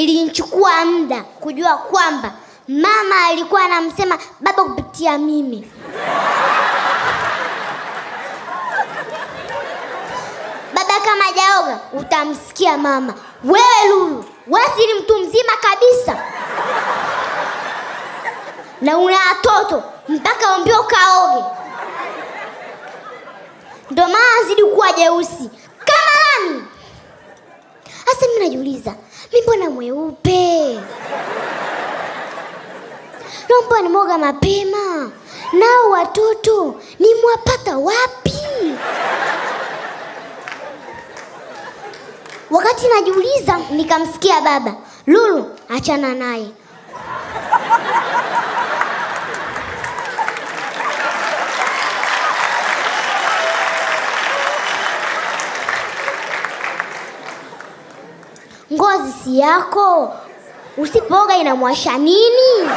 ilinichukua muda kujua kwamba mama alikuwa anamsema baba kupitia mimi. Baba kama hajaoga utamsikia mama, wewe Lulu, wewe ni mtu mzima kabisa na una watoto mpaka uambie kaoge. Ndio maana zidi kuwa jeusi kama lami. Sasa mimi najiuliza, mimi mbona mweupe? Naomba nimoga mapema. Nao watoto nimwapata wapi? Wakati najiuliza nikamsikia baba, Lulu, achana naye. Ngozi si yako. Usipoga inamwasha nini?